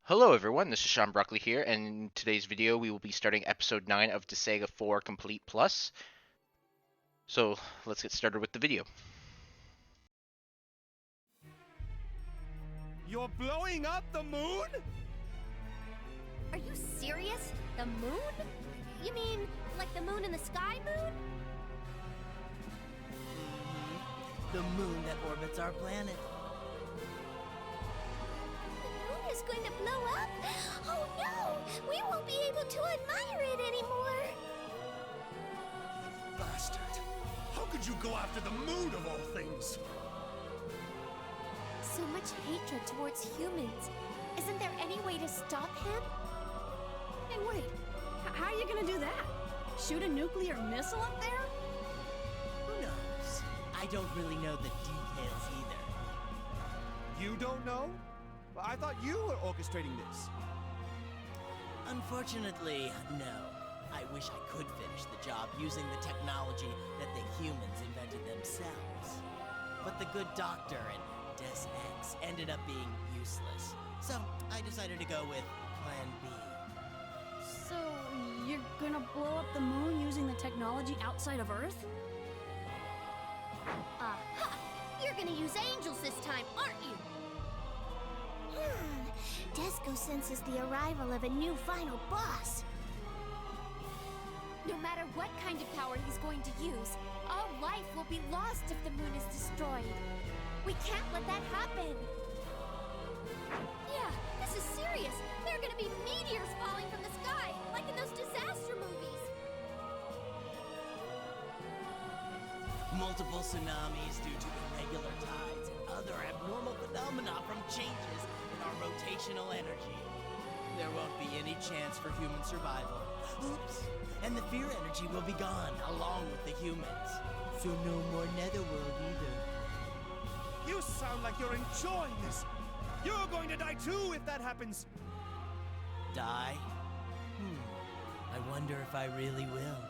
Hello everyone, this is Sean Broccoli here, and in today's video we will be starting episode 9 of Disgaea 4 Complete Plus. So let's get started with the video. You're blowing up the moon? Are you serious? The moon? You mean, like the moon in the sky moon? The moon that orbits our planet. The moon is going to blow up? Oh no! We won't be able to admire it anymore! Bastard! How could you go after the moon of all things? So much hatred towards humans. Isn't there any way to stop him? Hey, wait. How are you gonna do that? Shoot a nuclear missile up there? Who knows? I don't really know the details either. You don't know? I thought you were orchestrating this. Unfortunately, no. I wish I could finish the job using the technology that the humans invented themselves. But the good doctor and Disgaea ended up being useless. So I decided to go with Plan B. So, you're gonna blow up the moon using the technology outside of Earth? Aha! You're gonna use angels this time, aren't you? Desco senses the arrival of a new final boss. No matter what kind of power he's going to use, all life will be lost if the moon is destroyed. We can't let that happen. Yeah, this is serious. There are gonna be meteors falling from the sky, like in those disaster movies. Multiple tsunamis due to irregular tides and other abnormal phenomena from changes in our rotational energy. There won't be any chance for human survival. Oops! And the fear energy will be gone, along with the humans. So no more netherworld either. You sound like you're enjoying this. You're going to die too if that happens. Die? I wonder if I really will.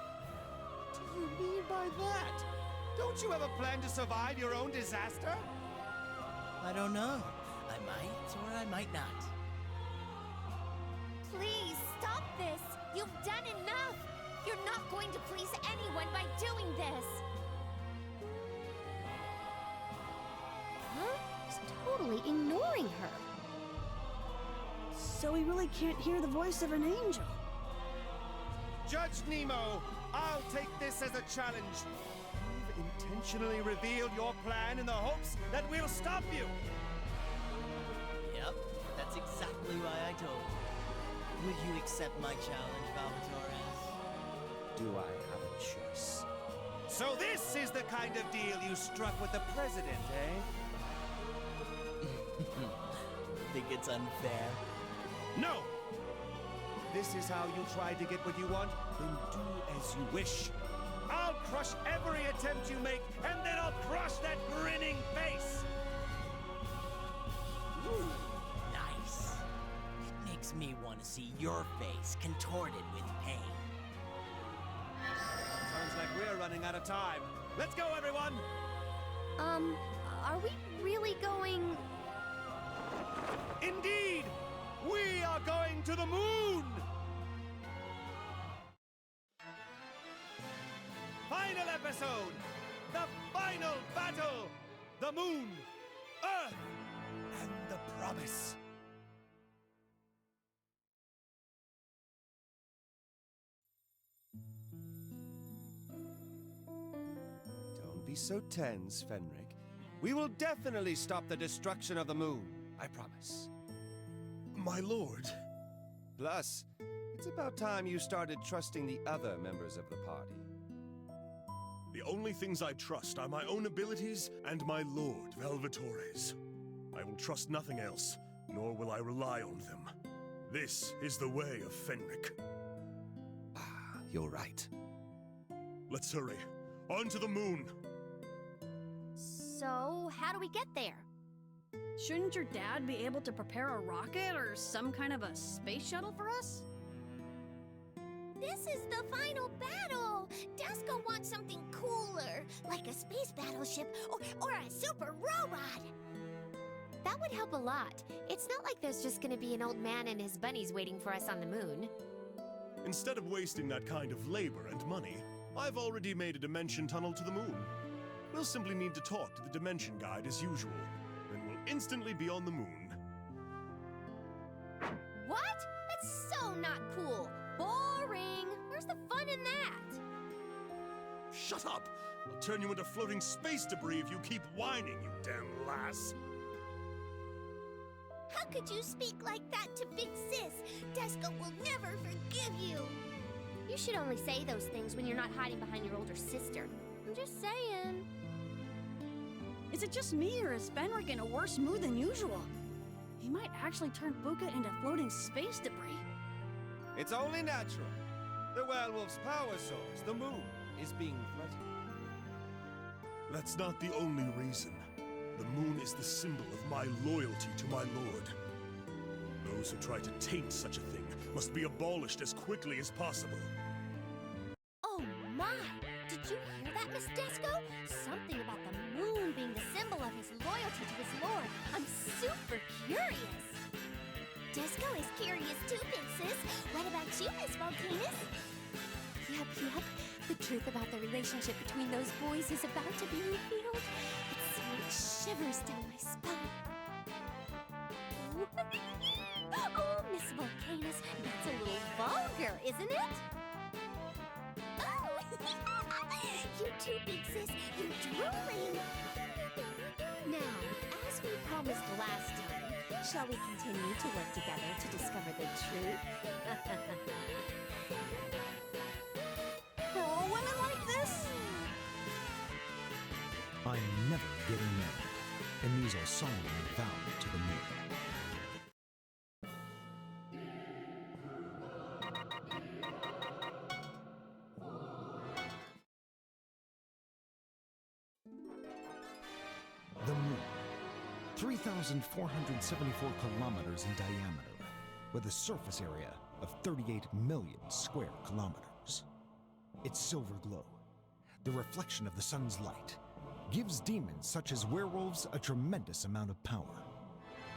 What do you mean by that? Don't you have a plan to survive your own disaster? I don't know. I might or I might not. Please, stop this! You've done enough! You're not going to please anyone by doing this! Huh? He's totally ignoring her. So we really can't hear the voice of an angel. Judge Nemo, I'll take this as a challenge. You've intentionally revealed your plan in the hopes that we'll stop you. Yep, that's exactly why I told you. Would you accept my challenge, Valvatores? Do I have a choice? So this is the kind of deal you struck with the president, eh? Think it's unfair? No! This is how you try to get what you want? Then do as you wish. I'll crush every attempt you make, and then I'll crush that grinning face! Ooh, nice. It makes me want to see your face contorted with pain. Sounds like we're running out of time. Let's go, everyone! Are we really going... Indeed! We are going to the moon! Final episode! The final battle! The moon, Earth, and the promise. Don't be so tense, Fenric. We will definitely stop the destruction of the moon, I promise. My lord. Plus, it's about time you started trusting the other members of the party. The only things I trust are my own abilities and my lord, Valvatores. I will trust nothing else, nor will I rely on them. This is the way of Fenric. Ah, you're right. Let's hurry. On to the moon! So, how do we get there? Shouldn't your dad be able to prepare a rocket or some kind of a space shuttle for us? This is the final battle! Desco wants something cooler, like a space battleship or a super robot! That would help a lot. It's not like there's just gonna be an old man and his bunnies waiting for us on the moon. Instead of wasting that kind of labor and money, I've already made a dimension tunnel to the moon. We'll simply need to talk to the dimension guide as usual, then we'll instantly be on the moon. What? That's so not cool. Boring. Where's the fun in that? Shut up! I'll turn you into floating space debris if you keep whining, you damn lass! How could you speak like that to Big Sis? Desco will never forgive you. You should only say those things when you're not hiding behind your older sister. I'm just saying. Is it just me, or is Fenric in a worse mood than usual? He might actually turn Buka into floating space debris. It's only natural. The werewolf's power source, the moon, is being threatened. That's not the only reason. The moon is the symbol of my loyalty to my lord. Those who try to taint such a thing must be abolished as quickly as possible. Oh my! Did you hear that, Miss Desco? Something about the moon being the symbol of his loyalty to his lord. I'm super curious. Desco is curious too, Big Sis. What about you, Miss Volcanus? Yup. The truth about the relationship between those boys is about to be revealed. It sends shivers down my spine. Oh, Miss Volcanus, that's a little vulgar, isn't it? Oh, you too, Big Sis. You're drooling. Now, as we promised last time, shall we continue to work together to discover the truth? For all women like this? I'm never getting married, and these are solemnly vowed to the moon. The moon, 3,474 kilometers in diameter, with a surface area of 38 million square kilometers. Its silver glow, the reflection of the sun's light, gives demons such as werewolves a tremendous amount of power.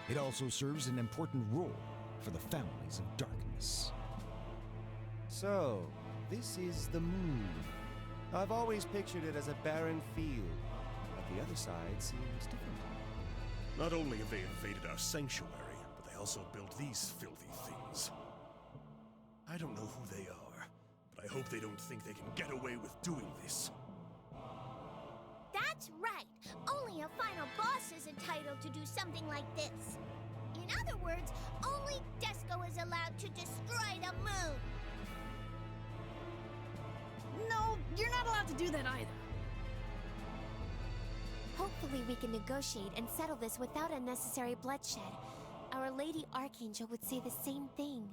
It also serves an important role for the families of darkness. So, this is the moon. I've always pictured it as a barren field, but the other side seems different. Not only have they invaded our sanctuary, but they also built these filthy things. I don't know who they are, but I hope they don't think they can get away with doing this. That's right. Only a final boss is entitled to do something like this. In other words, only Desco is allowed to destroy the moon. No, you're not allowed to do that either. Hopefully we can negotiate and settle this without unnecessary bloodshed. Our Lady Archangel would say the same thing.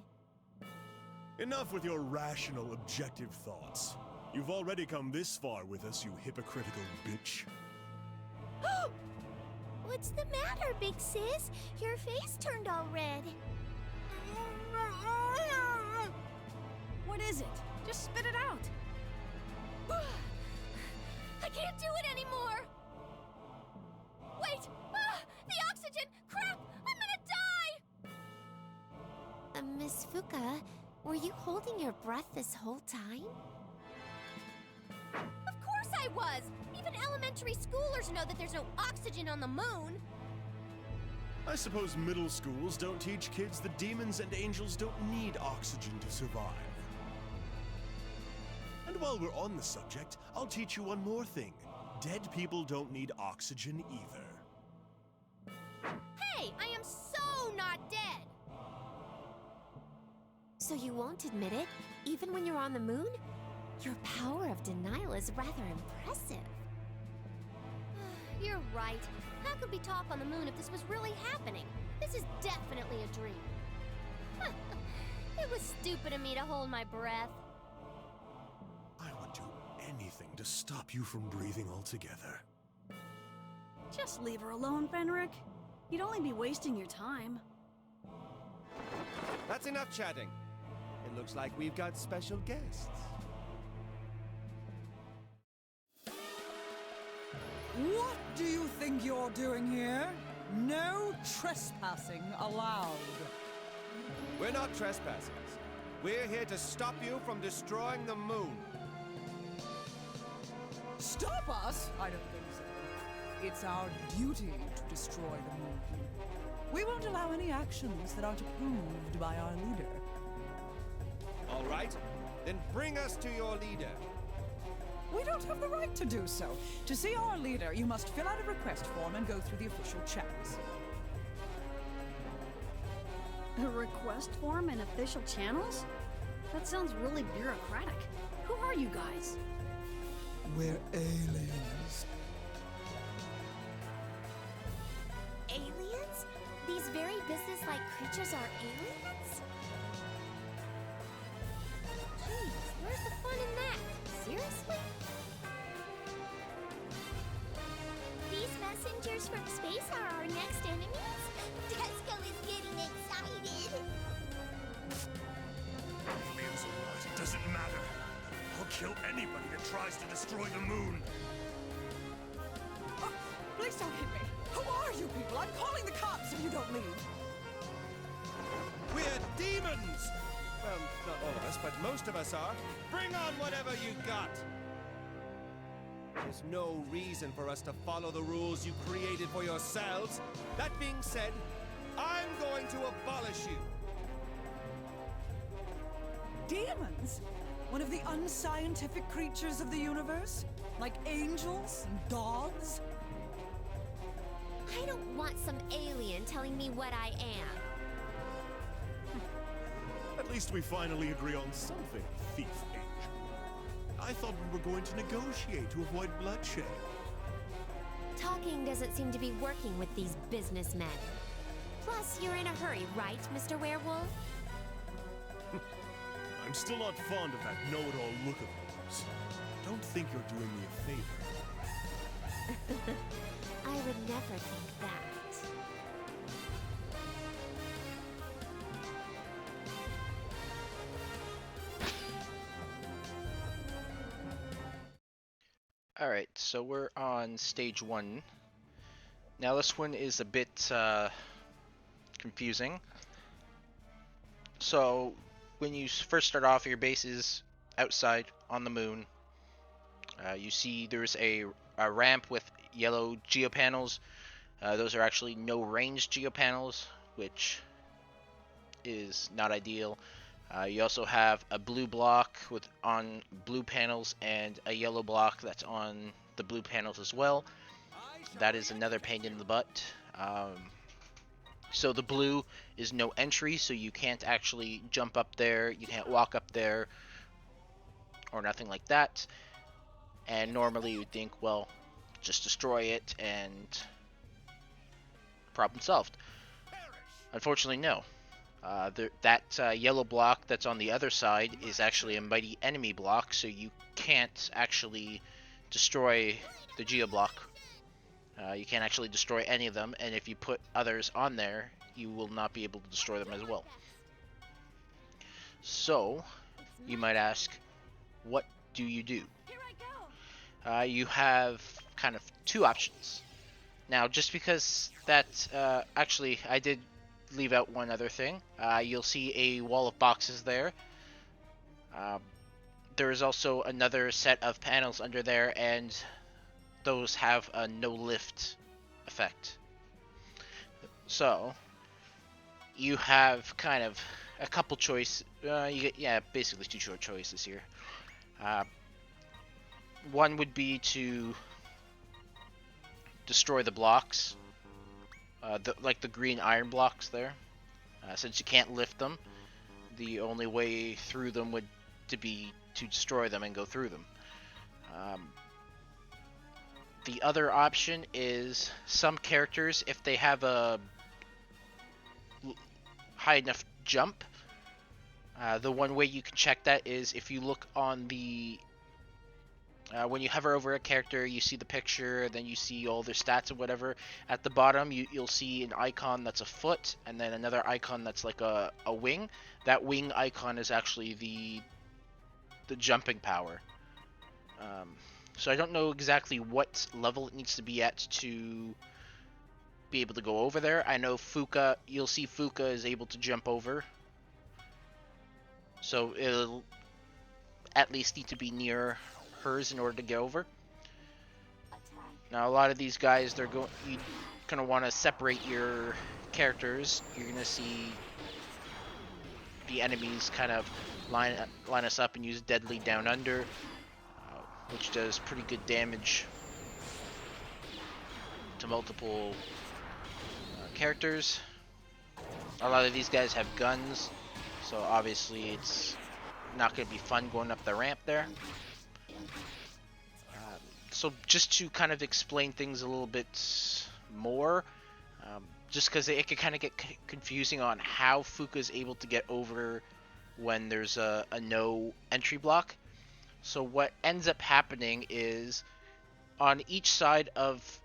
Enough with your rational, objective thoughts. You've already come this far with us, you hypocritical bitch. What's the matter, Big Sis? Your face turned all red. What is it? Just spit it out. I can't do it anymore! Wait! The oxygen! Crap! I'm gonna die! Miss Fuka, were you holding your breath this whole time? Of course I was! Even elementary schoolers know that there's no oxygen on the moon! I suppose middle schools don't teach kids that demons and angels don't need oxygen to survive. And while we're on the subject, I'll teach you one more thing. Dead people don't need oxygen either. Hey, I am so not dead! So you won't admit it, even when you're on the moon? Your power of denial is rather impressive. You're right. How could we talk on the moon if this was really happening? This is definitely a dream. It was stupid of me to hold my breath. I would do anything to stop you from breathing altogether. Just leave her alone, Fenric. You'd only be wasting your time. That's enough chatting. It looks like we've got special guests. What do you think you're doing here? No trespassing allowed. We're not trespassers. We're here to stop you from destroying the moon. Stop us? I don't think so. It's our duty to destroy the moon. We won't allow any actions that aren't approved by our leader. All right, then bring us to your leader. We don't have the right to do so. To see our leader, you must fill out a request form and go through the official channels. A request form and official channels? That sounds really bureaucratic. Who are you guys? We're aliens. Aliens? These very businesslike creatures are aliens? Jeez, where's the fun in that? Seriously? These messengers from space are our next enemies? Desco is getting excited. Aliens or not, it doesn't matter. I'll kill anybody that tries to destroy the moon. Oh, please don't hit me. Who are you people? I'm calling the cops if you don't leave. We're demons! Well, not all of us, but most of us are. Bring on whatever you got! There's no reason for us to follow the rules you created for yourselves. That being said, I'm going to abolish you. Demons? One of the unscientific creatures of the universe? Like angels and gods? I don't want some alien telling me what I am. At least we finally agree on something, Thief Angel. I thought we were going to negotiate to avoid bloodshed. Talking doesn't seem to be working with these businessmen. Plus, you're in a hurry, right, Mr. Werewolf? I'm still not fond of that know-it-all look of yours. Don't think you're doing me a favor. I would never think that. Alright, so we're on stage 1. Now this one is a bit confusing. So when you first start off, your base is outside on the moon. You see there's a ramp with yellow geopanels. Those are actually no range geopanels, which is not ideal. You also have a blue block on blue panels and a yellow block that's on the blue panels as well. That is another pain in the butt. So the blue is no entry, so you can't actually jump up there, you can't walk up there, or nothing like that. And normally you would think, well, just destroy it and problem solved. Unfortunately, no. That yellow block that's on the other side is actually a mighty enemy block, so you can't actually destroy the geoblock. You can't actually destroy any of them, and if you put others on there, you will not be able to destroy them as well. So, you might ask, what do you do? You have kind of two options. Now, just because that, actually, I did leave out one other thing. You'll see a wall of boxes there. There is also another set of panels under there, and those have a no lift effect. So you have kind of a couple choice. You get basically two short choices here. One would be to destroy the blocks, like the green iron blocks there. Since you can't lift them, the only way through them would be to destroy them and go through them. The other option is some characters, if they have a high enough jump, the one way you can check that is if you look on the when you hover over a character, you see the picture, then you see all their stats and whatever. At the bottom, you'll see an icon that's a foot, and then another icon that's like a wing. That wing icon is actually the jumping power. So I don't know exactly what level it needs to be at to be able to go over there. I know Fuka, you'll see Fuka is able to jump over. So it'll at least need to be near hers in order to get over. Now a lot of these guys, you're gonna want to separate your characters. You're gonna see the enemies kind of line us up and use Deadly Down Under, which does pretty good damage to multiple characters. A lot of these guys have guns, so obviously it's not going to be fun going up the ramp there. So just to kind of explain things a little bit more, just because it can kind of get confusing on how Fuka is able to get over when there's a no entry block. So what ends up happening is on each side of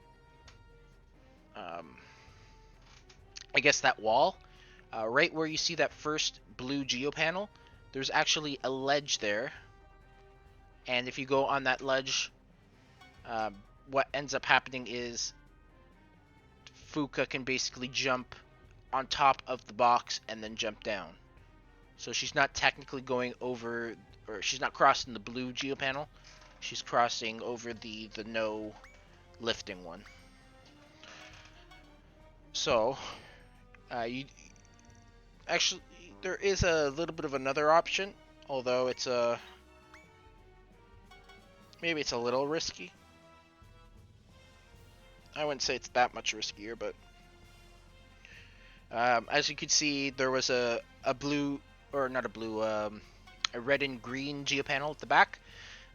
I guess that wall, right where you see that first blue geo panel, there's actually a ledge there, and if you go on that ledge, what ends up happening is Fuka can basically jump on top of the box and then jump down. So she's not technically going over, or she's not crossing the blue geo panel, she's crossing over the no lifting one. So you actually, there is a little bit of another option, although it's maybe it's a little risky. I wouldn't say it's that much riskier, but as you can see, there was a blue, or not a blue, a red and green geopanel at the back.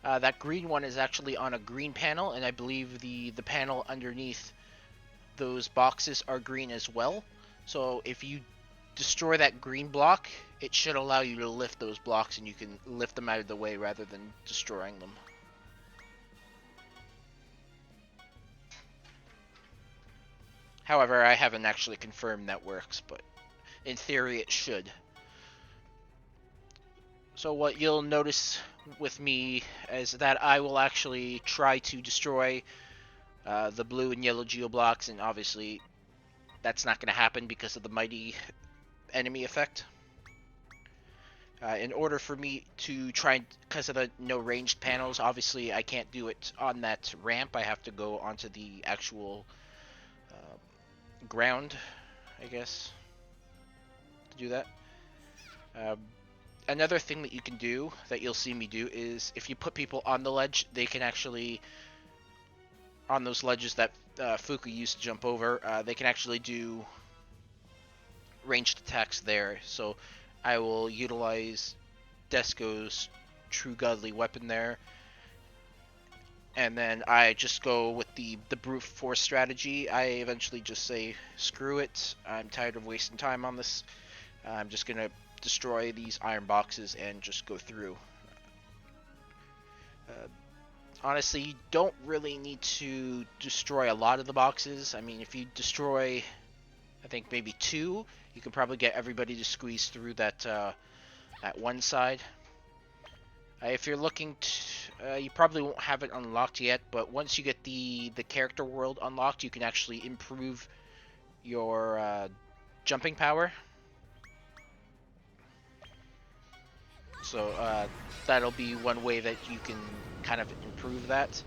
That green one is actually on a green panel, and I believe the panel underneath those boxes are green as well. So if you destroy that green block, it should allow you to lift those blocks, and you can lift them out of the way rather than destroying them. However, I haven't actually confirmed that works, but in theory it should. So what you'll notice with me is that I will actually try to destroy the blue and yellow geo blocks, and obviously that's not going to happen because of the mighty enemy effect. In order for me to try, because of the no ranged panels, obviously I can't do it on that ramp. I have to go onto the actual ground, I guess, to do that. Another thing that you can do, that you'll see me do, is if you put people on the ledge, they can actually, on those ledges that Fuka used to jump over, they can actually do ranged attacks there. So I will utilize Desco's True Godly Weapon there, and then I just go with the brute force strategy. I eventually just say, screw it, I'm tired of wasting time on this. I'm just gonna destroy these iron boxes and just go through. Honestly, you don't really need to destroy a lot of the boxes. I mean, if you destroy, I think maybe 2, you can probably get everybody to squeeze through that one side. If you're looking to, you probably won't have it unlocked yet, but once you get the character world unlocked, you can actually improve your jumping power. So that'll be one way that you can kind of improve that.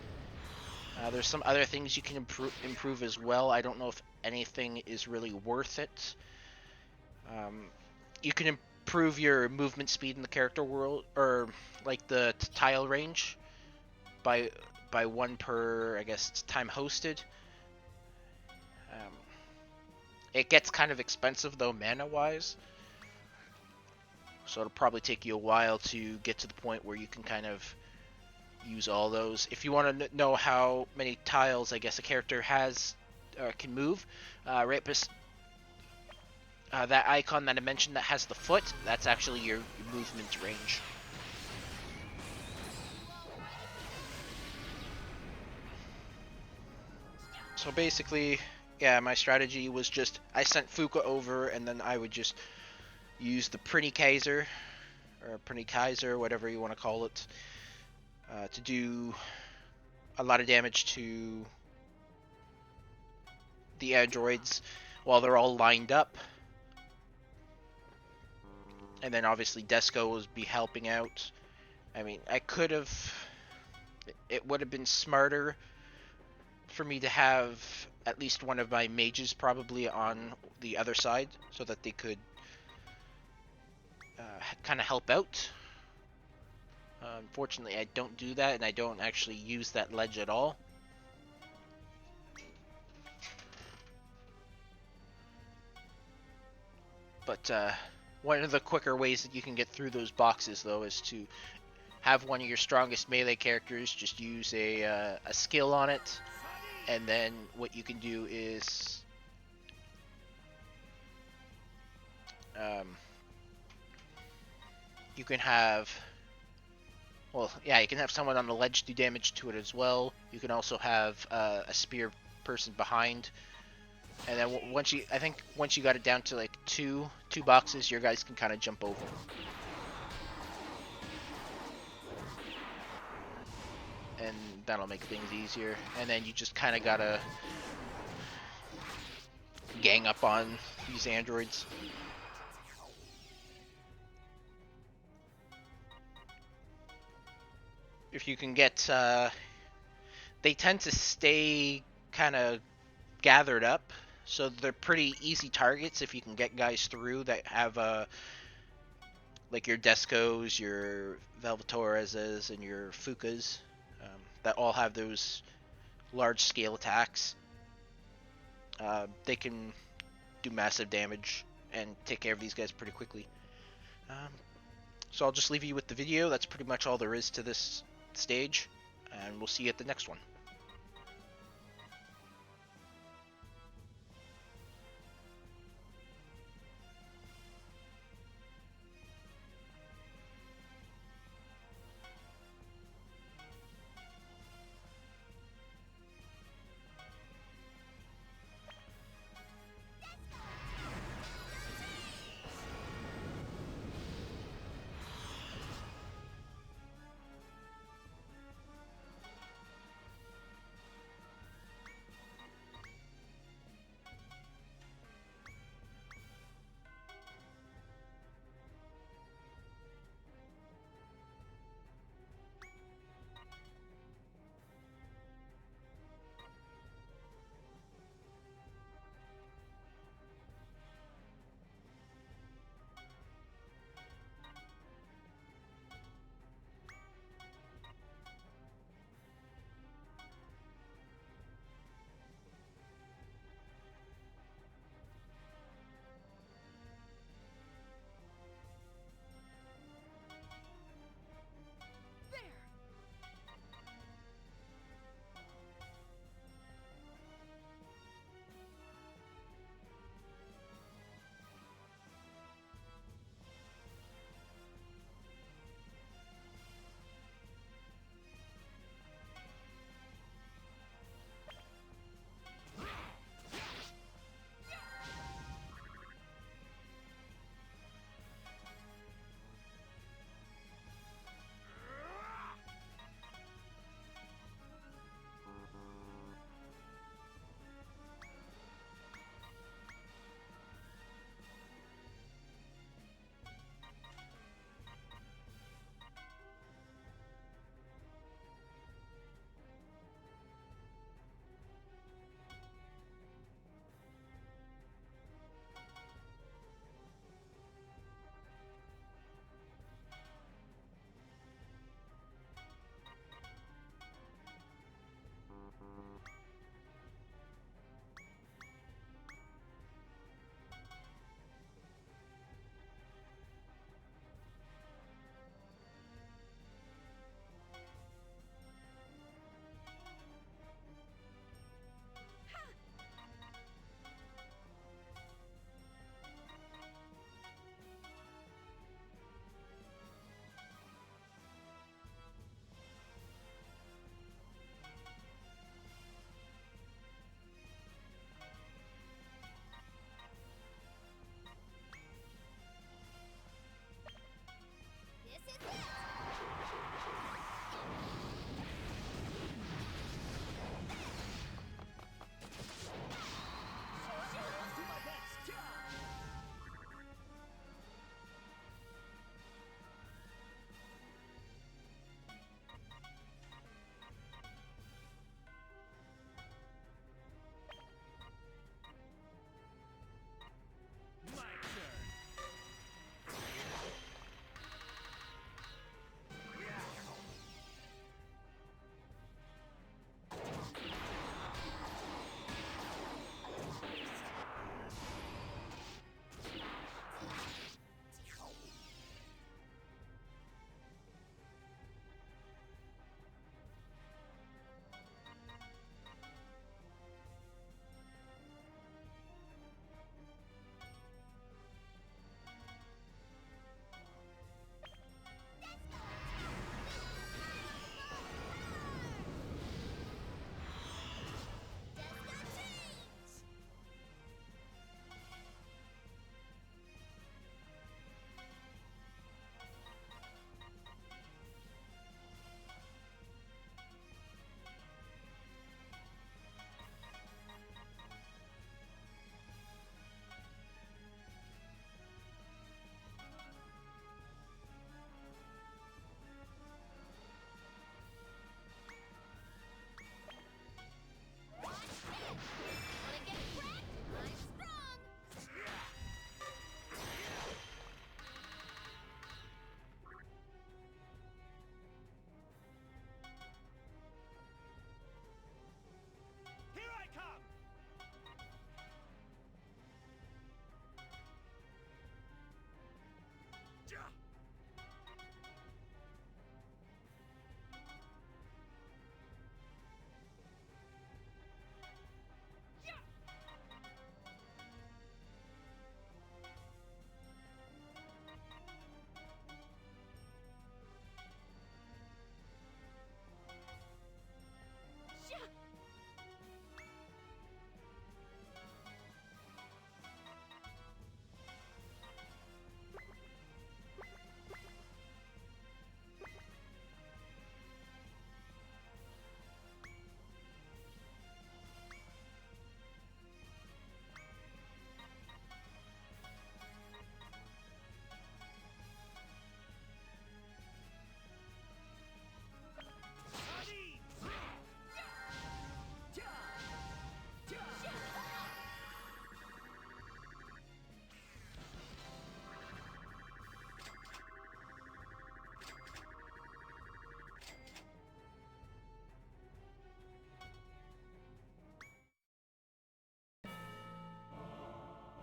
There's some other things you can improve as well. I don't know if anything is really worth it. You can improve your movement speed in the character world, or like the tile range, by 1 per, I guess, time hosted. It gets kind of expensive though, mana wise, so it'll probably take you a while to get to the point where you can kind of use all those. If you want to know how many tiles, I guess, a character has can move, right that icon that I mentioned that has the foot, that's actually your movement range. So basically, yeah, my strategy was just, I sent Fuka over, and then I would just use the Prinny Kaiser, or Prinny Kaiser, whatever you want to call it, to do a lot of damage to the androids while they're all lined up. And then obviously Desco will be helping out. I mean, I could have... It would have been smarter for me to have at least one of my mages probably on the other side so that they could kind of help out. Unfortunately, I don't do that, and I don't actually use that ledge at all. But one of the quicker ways that you can get through those boxes, though, is to have one of your strongest melee characters just use a skill on it, and then what you can do is you can have, well, yeah, you can have someone on the ledge do damage to it as well. You can also have a spear person behind, and then I think once you got it down to like two boxes, your guys can kind of jump over. And that'll make things easier. And then you just kind of gotta gang up on these androids. If you can get, they tend to stay kind of gathered up, so they're pretty easy targets if you can get guys through that have like your Descos, your Velvetoreses, and your Fukas, that all have those large scale attacks. They can do massive damage and take care of these guys pretty quickly. So I'll just leave you with the video. That's pretty much all there is to this stage, and we'll see you at the next one.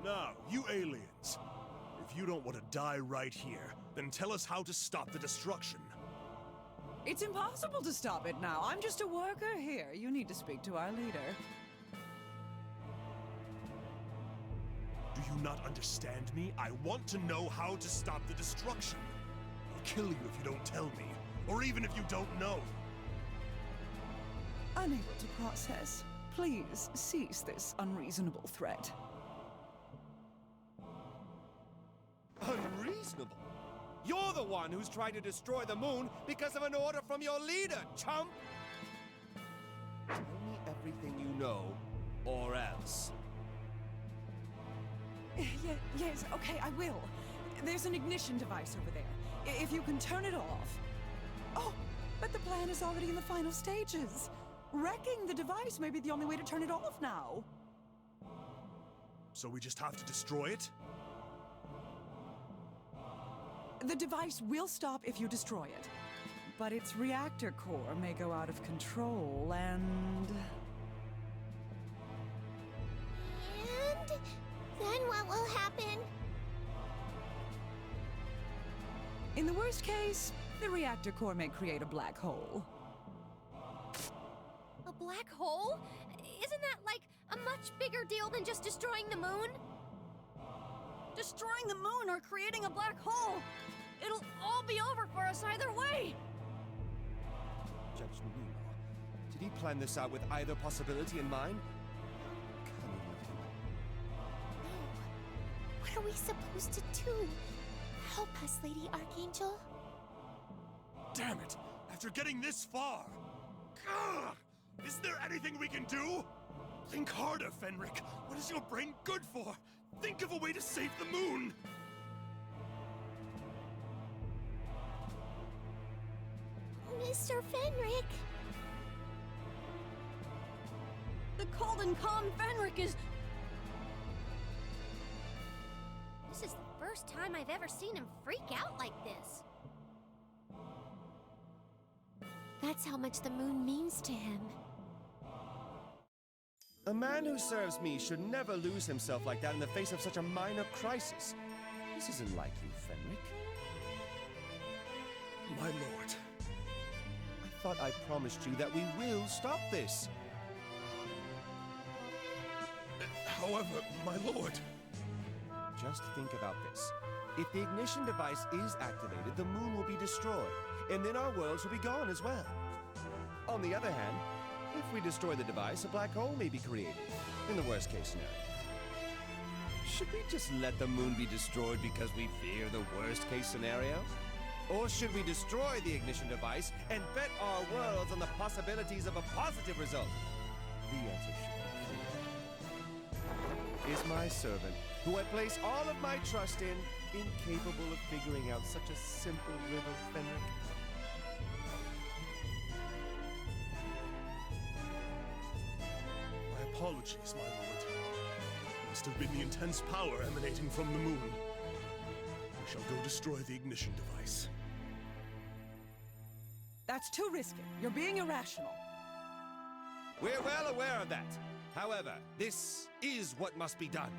Now, you aliens. If you don't want to die right here, then tell us how to stop the destruction. It's impossible to stop it now. I'm just a worker here. You need to speak to our leader. Do you not understand me? I want to know how to stop the destruction. I'll kill you if you don't tell me, or even if you don't know. Unable to process. Please cease this unreasonable threat. Unreasonable? You're the one who's trying to destroy the moon because of an order from your leader, chump! Tell me everything you know, or else. Yes, okay, I will. There's an ignition device over there. If you can turn it off. Oh, but the plan is already in the final stages. Wrecking the device may be the only way to turn it off now. So we just have to destroy it? The device will stop if you destroy it. But its reactor core may go out of control and... And then what will happen? In the worst case, the reactor core may create a black hole. A black hole? Isn't that like a much bigger deal than just destroying the moon? Destroying the moon or creating a black hole. It'll all be over for us either way. Judge Nemo, did he plan this out with either possibility in mind? Cunning of him. No. What are we supposed to do? Help us, Lady Archangel. Damn it! After getting this far! Gah! Is there anything we can do? Think harder, Fenric. What is your brain good for? Think of a way to save the moon! Mr. Fenric. The cold and calm Fenric is... This is the first time I've ever seen him freak out like this. That's how much the moon means to him. A man who serves me should never lose himself like that in the face of such a minor crisis. This isn't like you, Fenric. My lord. I thought I promised you that we will stop this. However, my lord... Just think about this. If the ignition device is activated, the moon will be destroyed, and then our worlds will be gone as well. On the other hand, if we destroy the device, a black hole may be created, in the worst case scenario. Should we just let the moon be destroyed because we fear the worst case scenario? Or should we destroy the ignition device and bet our worlds on the possibilities of a positive result? The answer should be clear. Is my servant, who I place all of my trust in, incapable of figuring out such a simple riddle, Fenric? My apologies, my lord. It must have been the intense power emanating from the moon. We shall go destroy the ignition device. That's too risky. You're being irrational. We're well aware of that. However, this is what must be done.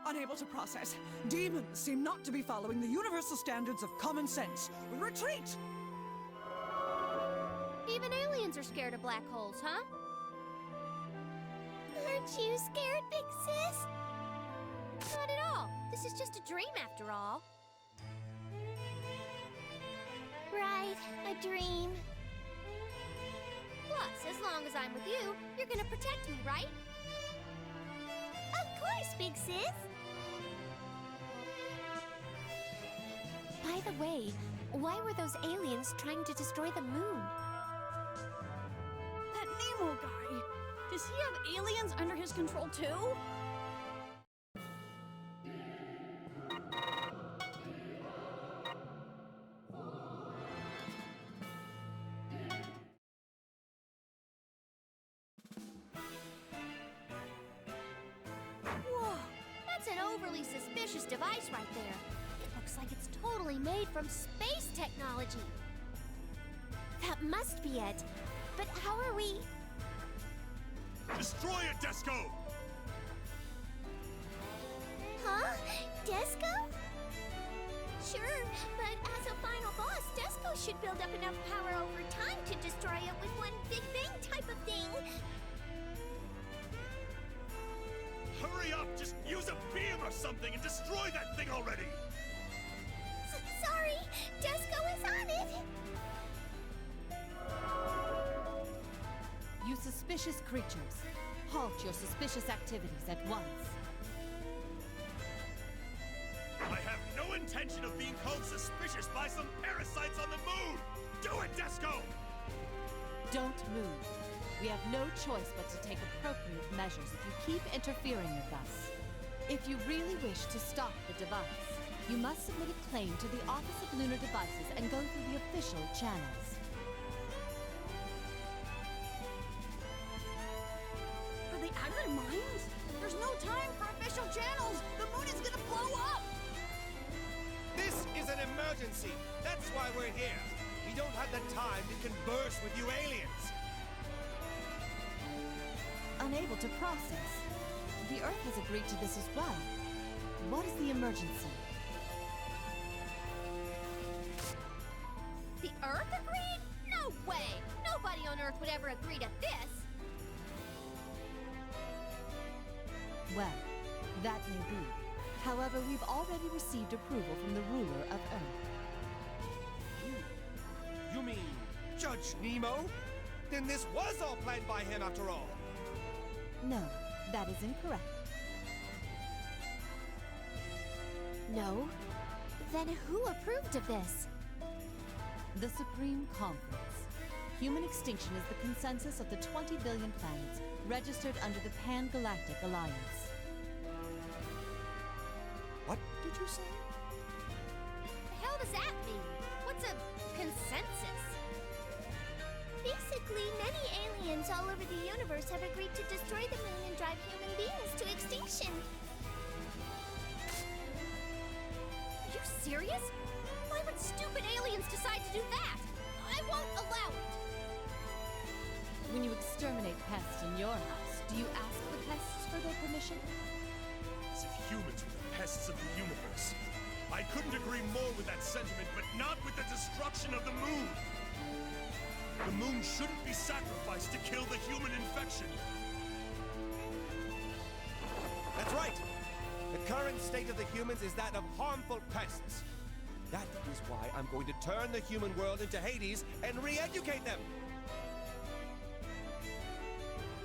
Unable to process. Demons seem not to be following the universal standards of common sense. Retreat! Even aliens are scared of black holes, huh? Aren't you scared, Big Sis? Not at all. This is just a dream after all. Right, a dream. Plus, as long as I'm with you, you're gonna protect me, right? Of course, Big Sis! By the way, why were those aliens trying to destroy the moon? That Nemo guy. Does he have aliens under his control too? Whoa, that's an overly suspicious device right there. It looks like it's totally made from space technology. That must be it. But how are we... Destroy it, Desco! Sure, but as a final boss, Desco should build up enough power over time to destroy it with one big bang type of thing. Hurry up! Just use a beam or something and destroy that thing already! Sorry, Desco is on it. You suspicious creatures, halt your suspicious activities at once. I have no intention of being called suspicious by some parasites on the moon! Do it, Desco! Don't move. We have no choice but to take appropriate measures if you keep interfering with us. If you really wish to stop the device, you must submit a claim to the Office of Lunar Devices and go through the official channels. Are they out of their minds? There's no time for official channels! The moon is gonna blow up! This is an emergency. That's why we're here. We don't have the time to converse with you aliens. Unable to process. The Earth has agreed to this as well. What is the emergency? The Earth agreed? No way! Nobody on Earth would ever agree to this. Well, that may be. However, we've already received approval from the ruler of Earth. You mean Judge Nemo? Then this was all planned by him after all. No, that is incorrect. No? Then who approved of this? The Supreme Conference. Human extinction is the consensus of the 20 billion planets registered under the Pan-Galactic Alliance. What did you say? The hell does that mean? What's a consensus? Basically, many aliens all over the universe have agreed to destroy the moon and drive human beings to extinction. Are you serious? Why would stupid aliens decide to do that? I won't allow it! When you exterminate pests in your house, do you ask the pests for their permission? As if humans were the pests of the universe. I couldn't agree more with that sentiment, but not with the destruction of the moon! The moon shouldn't be sacrificed to kill the human infection! That's right. The current state of the humans is that of harmful pests. That is why I'm going to turn the human world into Hades and re-educate them.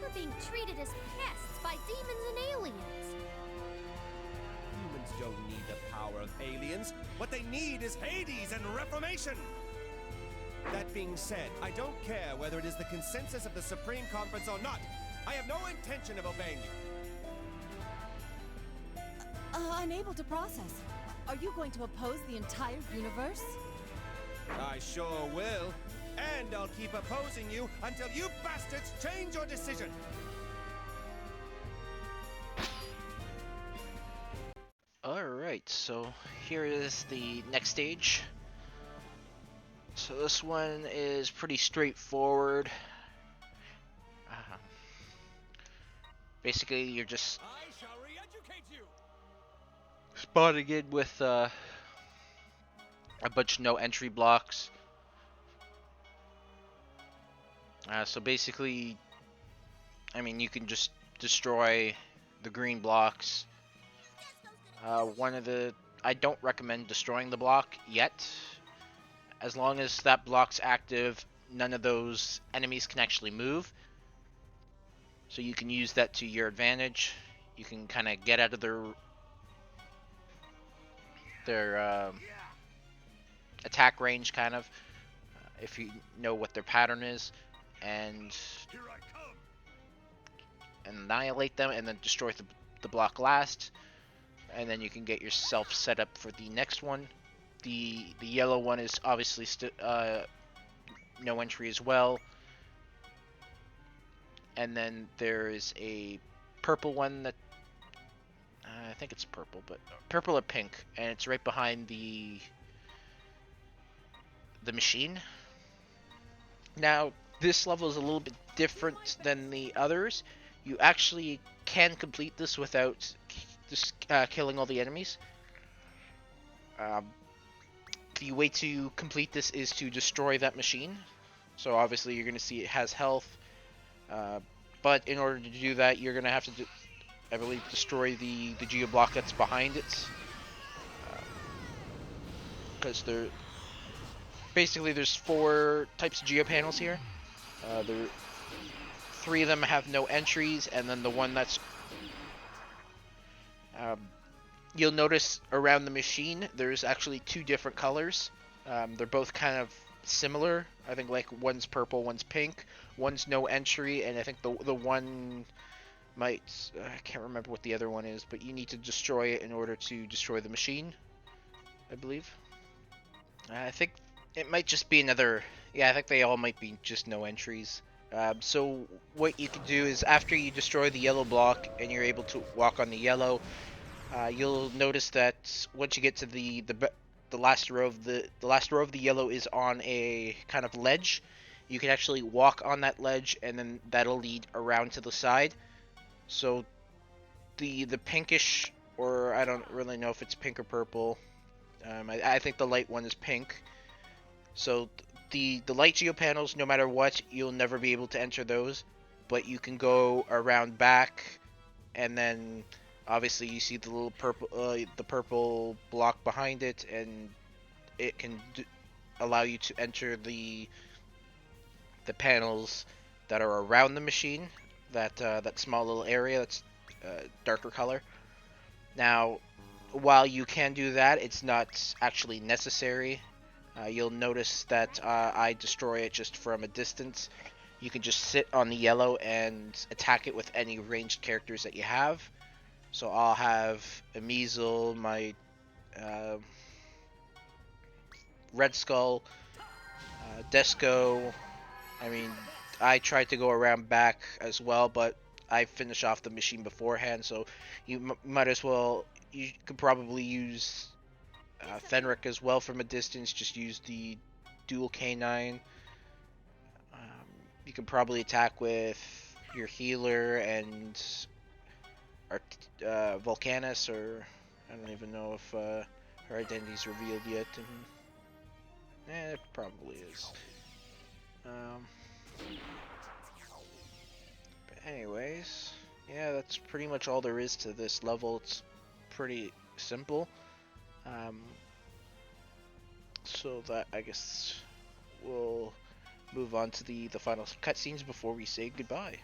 We're being treated as pests by demons and aliens. Humans don't need the power of aliens. What they need is Hades and reformation. That being said, I don't care whether it is the consensus of the Supreme Conference or not. I have no intention of obeying you. Unable to process. Are you going to oppose the entire universe? I sure will. And I'll keep opposing you until you bastards change your decision. Alright, so here is the next stage. So this one is pretty straightforward. Basically, you're just I shall re-educate you. spotting in with a bunch of no entry blocks. So basically, I mean, you can just destroy the green blocks. I don't recommend destroying the block yet. As long as that block's active, none of those enemies can actually move. So you can use that to your advantage. You can kind of get out of their attack range, kind of, if you know what their pattern is, and Here I come. annihilate them, and then destroy the block last. And then you can get yourself set up for the next one. The yellow one is obviously no entry as well. And then there is a purple one that I think it's purple, but purple or pink, and it's right behind the machine. Now, this level is a little bit different than the others. You actually can complete this without just killing all the enemies. the way to complete this is to destroy that machine. So obviously you're going to see it has health, but in order to do that, you're going to have to, I believe, destroy the geo block that's behind it. Because there's 4 types of geo panels here. There 3 of them have no entries, and then the one that's you'll notice around the machine there's actually 2 different colors. They're both kind of similar. I think like one's purple, one's pink, one's no entry, and I think the one might I can't remember what the other one is, but you need to destroy it in order to destroy the machine, I believe. I think it might just be another. Yeah, I think they all might be just no entries. So what you can do is after you destroy the yellow block and you're able to walk on the yellow, you'll notice that once you get to the last row of the last row of the yellow is on a kind of ledge. You can actually walk on that ledge, and then that'll lead around to the side. So the pinkish, or I don't really know if it's pink or purple. I think the light one is pink. So the light geo panels, no matter what, you'll never be able to enter those. But you can go around back, and then obviously you see the little purple block behind it, and it can allow you to enter the panels that are around the machine. That small little area that's darker color. Now, while you can do that, it's not actually necessary. You'll notice that I destroy it just from a distance. You can just sit on the yellow and attack it with any ranged characters that you have. So I'll have a Measle, my Red Skull, Desco. I mean, I tried to go around back as well, but I finished off the machine beforehand, so you might as well. You could probably use Fenric as well from a distance. Just use the dual canine. You can probably attack with your healer and Volcanus, or I don't even know if her identity's revealed yet. It probably is. But anyways, yeah, that's pretty much all there is to this level. It's pretty simple. So that, I guess, we'll move on to the final cutscenes before we say goodbye.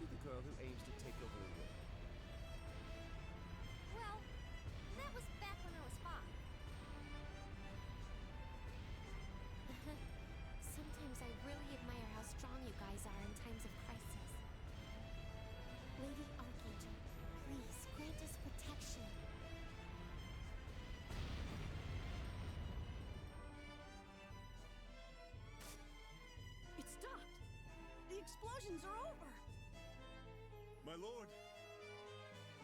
you the girl who aims to take over the world? Well, that was back when I was 5. Sometimes I really admire how strong you guys are in times of crisis. Lady Archangel, please grant us protection. It stopped! The explosions are over! My lord,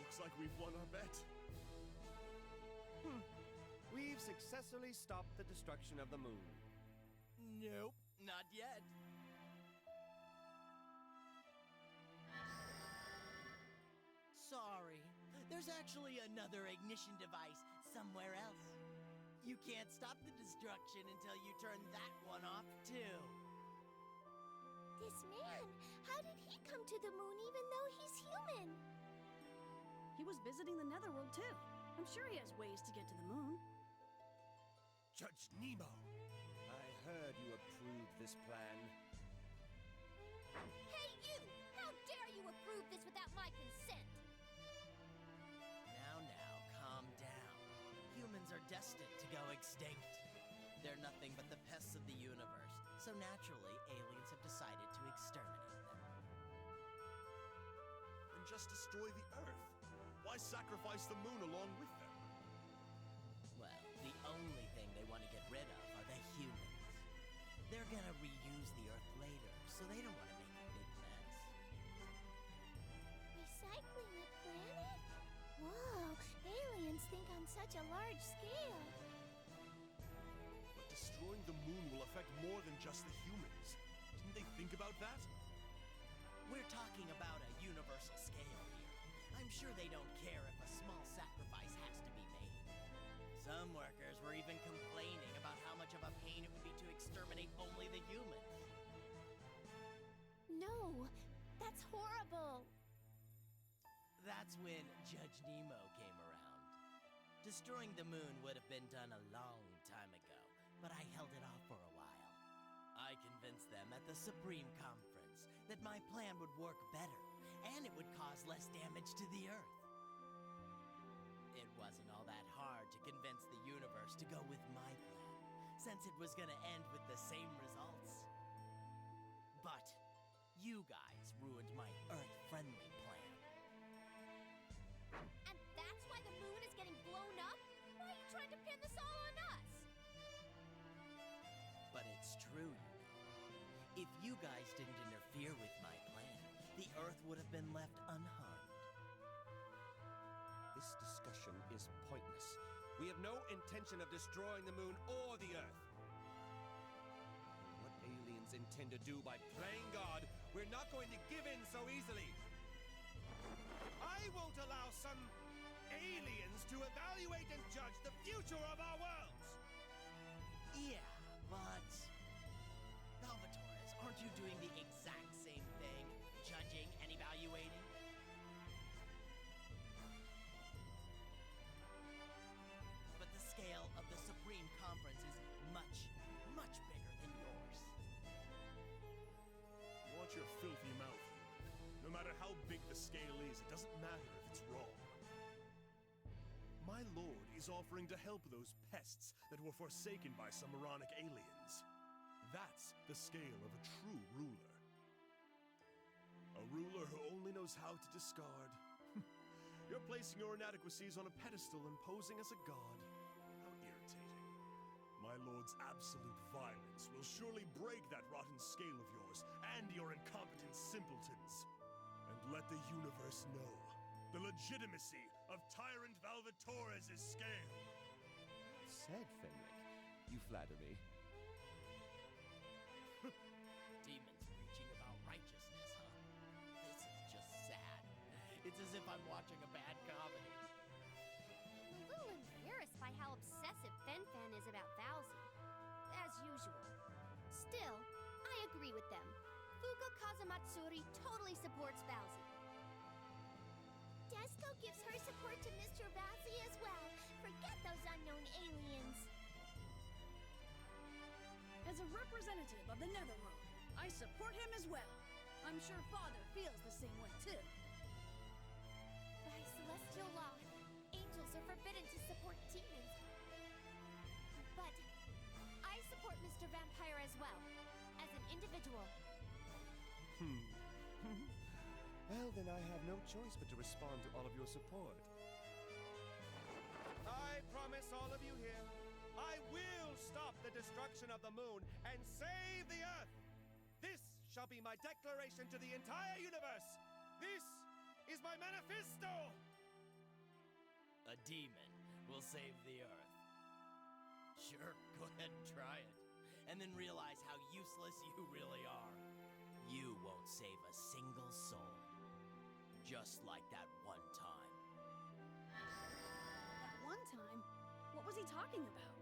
looks like we've won our bet. We've successfully stopped the destruction of the moon. Nope, not yet. Sorry, there's actually another ignition device somewhere else. You can't stop the destruction until you turn that one off, too. This man, how did he come to the moon even though he's human? He was visiting the Netherworld too. I'm sure he has ways to get to the moon. Judge Nemo! I heard you approved this plan. Hey, you! How dare you approve this without my consent? Now, calm down. Humans are destined to go extinct. They're nothing but the pests of the universe, so naturally, aliens have decided to exterminate them. Then just destroy the Earth. Why sacrifice the moon along with them? Well, the only thing they want to get rid of are the humans. They're gonna reuse the Earth later, so they don't want to make a big mess. Recycling the planet? Whoa, aliens think on such a large scale. But destroying the moon will affect more than just the humans. Didn't they think about that? We're talking about a universal scale here. I'm sure they don't care if a small sacrifice has to be made. Some workers were even complaining about how much of a pain it would be to exterminate only the humans. No, that's horrible. That's when Judge Nemo came around. Destroying the moon would have been done a long time ago, but I held it off for a while. I convinced them at the Supreme Conference that my plan would work better, and it would cause less damage to the Earth. It wasn't all that hard to convince the universe to go with my plan, since it was gonna end with the same results. But you guys ruined my Earth-friendly plan. And that's why the moon is getting blown up? Why are you trying to pin this all on us? But it's true, you know. If you guys didn't interfere with my plan, the Earth would have been left unharmed. This discussion is pointless. We have no intention of destroying the moon or the Earth. What aliens intend to do by playing God, we're not going to give in so easily. I won't allow some aliens to evaluate and judge the future of our worlds! Yeah, but... Salvatores, aren't you doing the exact same thing? Judging and evaluating? But the scale of the Supreme Conference is much, much bigger than yours. Watch your filthy mouth. No matter how big the scale is, it doesn't matter if it's wrong. My lord is offering to help those pests that were forsaken by some moronic aliens. That's the scale of a true ruler. A ruler who only knows how to discard. You're placing your inadequacies on a pedestal and posing as a god. How irritating. My lord's absolute violence will surely break that rotten scale of yours and your incompetent simpletons. And let the universe know the legitimacy of Tyrant Valvatores' scale. Said Fenric. You flatter me. Demons preaching about righteousness, huh? This is just sad. It's as if I'm watching a bad comedy. I'm a little embarrassed by how obsessive Fen is about Bowsy. As usual. Still, I agree with them. Fuka Kazamatsuri totally supports Bowsy. Desco gives her support to Mr. Bowsy as well. Forget those unknown aliens. As a representative of the Netherworld, I support him as well. I'm sure Father feels the same way, too. By celestial law, angels are forbidden to support demons. But I support Mr. Vampire as well, as an individual. Well, then I have no choice but to respond to all of your support. I promise all of you here, I will stop the destruction of the moon and save the Earth! This shall be my declaration to the entire universe! This is my manifesto! A demon will save the Earth. Sure, go ahead and try it. And then realize how useless you really are. You won't save a single soul. Just like that one time. That one time? What was he talking about?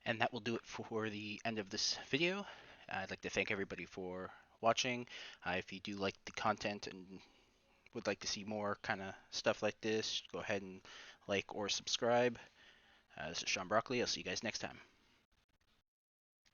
And that will do it for the end of this video. I'd like to thank everybody for watching. If you do like the content and would like to see more kind of stuff like this, go ahead and like or subscribe. This is Sean Broccoli. I'll see you guys next time.